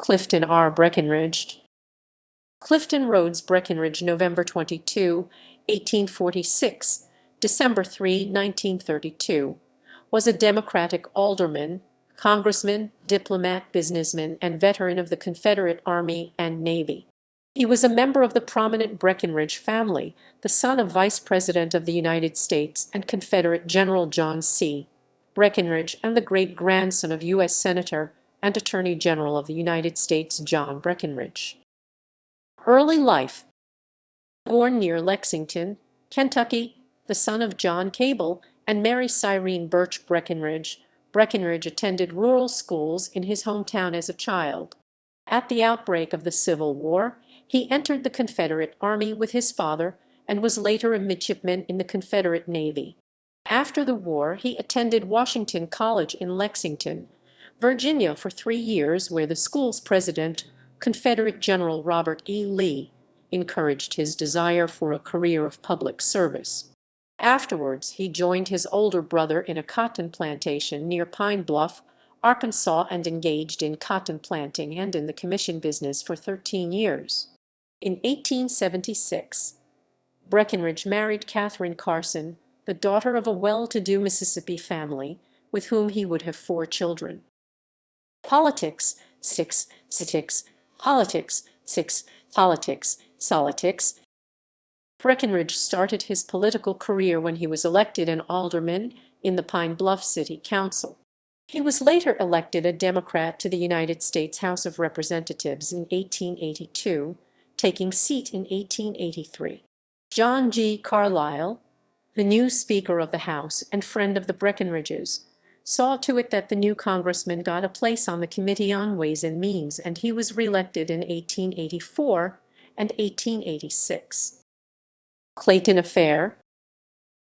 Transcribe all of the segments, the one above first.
Clifton R. Breckinridge. Clifton Rodes Breckinridge, November 22, 1846, December 3, 1932, was a Democratic alderman, congressman, diplomat, businessman, and veteran of the Confederate Army and Navy. He was a member of the prominent Breckinridge family, the son of Vice President of the United States and Confederate General John C. Breckinridge, and the great-grandson of U.S. Senator and Attorney General of the United States John Breckinridge. Early life. Born near Lexington, Kentucky, the son of John Cable and Mary Cyrene Birch Breckinridge, Breckinridge attended rural schools in his hometown as a child. At the outbreak of the Civil War, he entered the Confederate Army with his father and was later a midshipman in the Confederate Navy. After the war, he attended Washington College in Lexington, Virginia for 3 years, where the school's president, Confederate General Robert E. Lee, encouraged his desire for a career of public service. Afterwards, he joined his older brother in a cotton plantation near Pine Bluff, Arkansas, and engaged in cotton planting and in the commission business for 13 years. In 1876, Breckinridge married Catherine Carson, the daughter of a well-to-do Mississippi family, with whom he would have 4 children. Politics, 6, politics, 6, politics. Breckinridge started his political career when he was elected an alderman in the Pine Bluff City Council. He was later elected a Democrat to the United States House of Representatives in 1882, taking seat in 1883. John G. Carlisle, the new Speaker of the House and friend of the Breckinridges, saw to it that the new congressman got a place on the Committee on Ways and Means, and he was reelected in 1884 and 1886. Clayton Affair.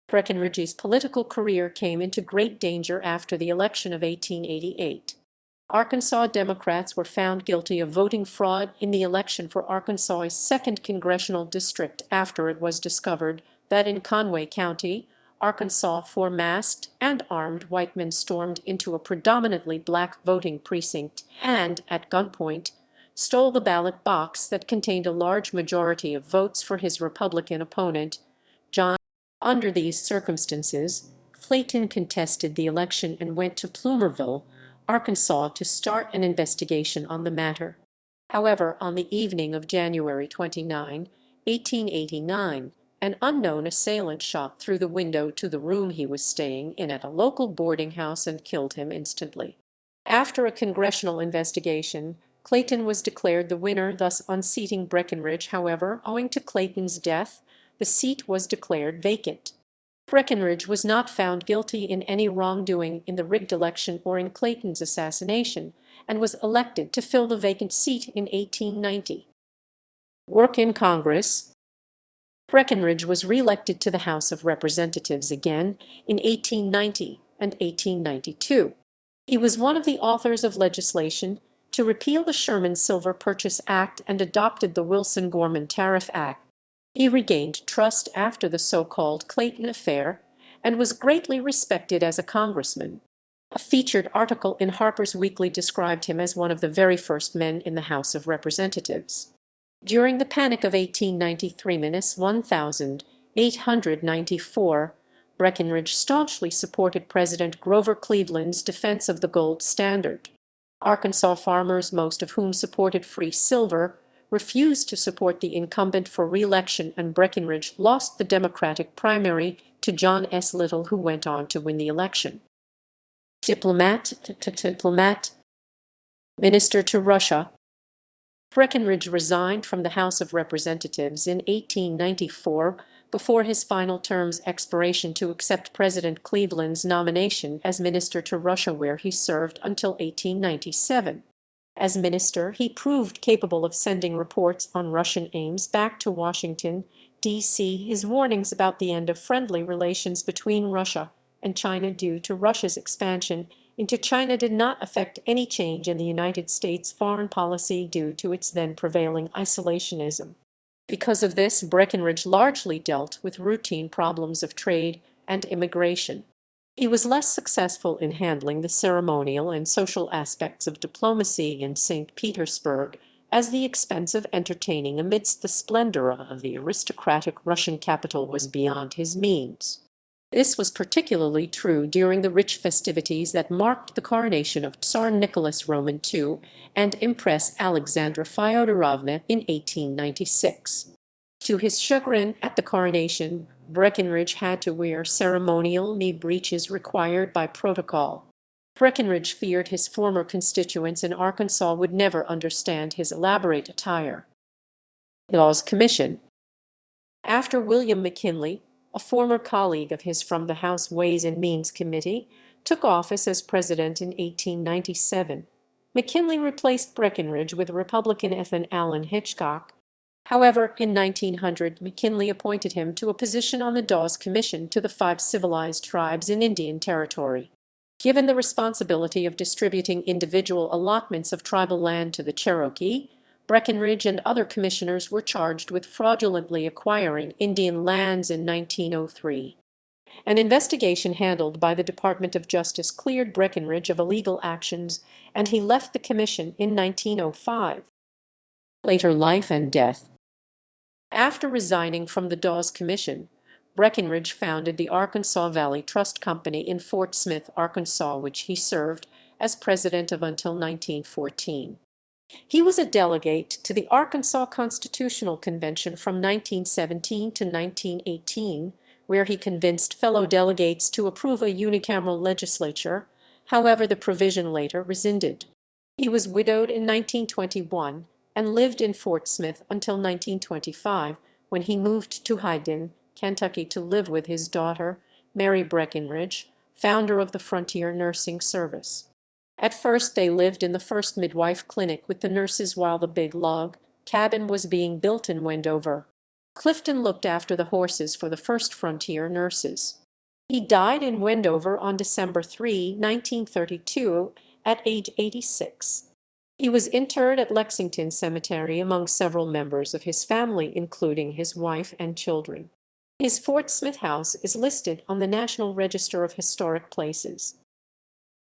Breckinridge's political career came into great danger after the election of 1888. Arkansas Democrats were found guilty of voting fraud in the election for Arkansas's 2nd Congressional District after it was discovered that in Conway County, Arkansas, 4 masked and armed white men stormed into a predominantly black voting precinct and, at gunpoint, stole the ballot box that contained a large majority of votes for his Republican opponent, John. Under these circumstances, Clayton contested the election and went to Plumerville, Arkansas, to start an investigation on the matter. However, on the evening of January 29, 1889, an unknown assailant shot through the window to the room he was staying in at a local boarding house and killed him instantly. After a congressional investigation, Clayton was declared the winner, thus unseating Breckinridge. However, owing to Clayton's death, the seat was declared vacant. Breckinridge was not found guilty in any wrongdoing in the rigged election or in Clayton's assassination, and was elected to fill the vacant seat in 1890. Work in Congress. Breckinridge was re-elected to the House of Representatives again in 1890 and 1892. He was one of the authors of legislation to repeal the Sherman Silver Purchase Act and adopted the Wilson-Gorman Tariff Act. He regained trust after the so-called Clayton Affair and was greatly respected as a congressman. A featured article in Harper's Weekly described him as one of the very first men in the House of Representatives. During the Panic of 1893–1894, Breckinridge staunchly supported President Grover Cleveland's defense of the gold standard. Arkansas farmers, most of whom supported free silver, refused to support the incumbent for re-election, and Breckinridge lost the Democratic primary to John S. Little, who went on to win the election. Diplomat. Minister to Russia. Breckinridge resigned from the House of Representatives in 1894 before his final term's expiration to accept President Cleveland's nomination as minister to Russia, where he served until 1897. As minister, he proved capable of sending reports on Russian aims back to Washington, D.C. His warnings about the end of friendly relations between Russia and China due to Russia's expansion into China did not affect any change in the United States foreign policy due to its then prevailing isolationism. Because of this, Breckinridge largely dealt with routine problems of trade and immigration. He was less successful in handling the ceremonial and social aspects of diplomacy in St. Petersburg, as the expense of entertaining amidst the splendor of the aristocratic Russian capital was beyond his means. This was particularly true during the rich festivities that marked the coronation of Tsar Nicholas Roman II and Empress Alexandra Fyodorovna in 1896. To his chagrin at the coronation, Breckinridge had to wear ceremonial knee breeches required by protocol. Breckinridge feared his former constituents in Arkansas would never understand his elaborate attire. Dawes Commission. After William McKinley, a former colleague of his from the House Ways and Means Committee, took office as president in 1897, McKinley replaced Breckinridge with Republican Ethan Allen Hitchcock. However, in 1900, McKinley appointed him to a position on the Dawes Commission to the 5 civilized tribes in Indian Territory. Given the responsibility of distributing individual allotments of tribal land to the Cherokee, Breckinridge and other commissioners were charged with fraudulently acquiring Indian lands in 1903. An investigation handled by the Department of Justice cleared Breckinridge of illegal actions, and he left the commission in 1905. Later life and death. After resigning from the Dawes Commission, Breckinridge founded the Arkansas Valley Trust Company in Fort Smith, Arkansas, which he served as president of until 1914. He was a delegate to the Arkansas Constitutional Convention from 1917 to 1918, where he convinced fellow delegates to approve a unicameral legislature. However, the provision later rescinded. He was widowed in 1921 and lived in Fort Smith until 1925, when he moved to Hyden, Kentucky, to live with his daughter, Mary Breckinridge, founder of the Frontier Nursing Service. At first they lived in the first midwife clinic with the nurses while the big log cabin was being built in Wendover. Clifton looked after the horses for the first Frontier nurses. He died in Wendover on December 3, 1932, at age 86. He was interred at Lexington Cemetery among several members of his family, including his wife and children. His Fort Smith house is listed on the National Register of Historic Places.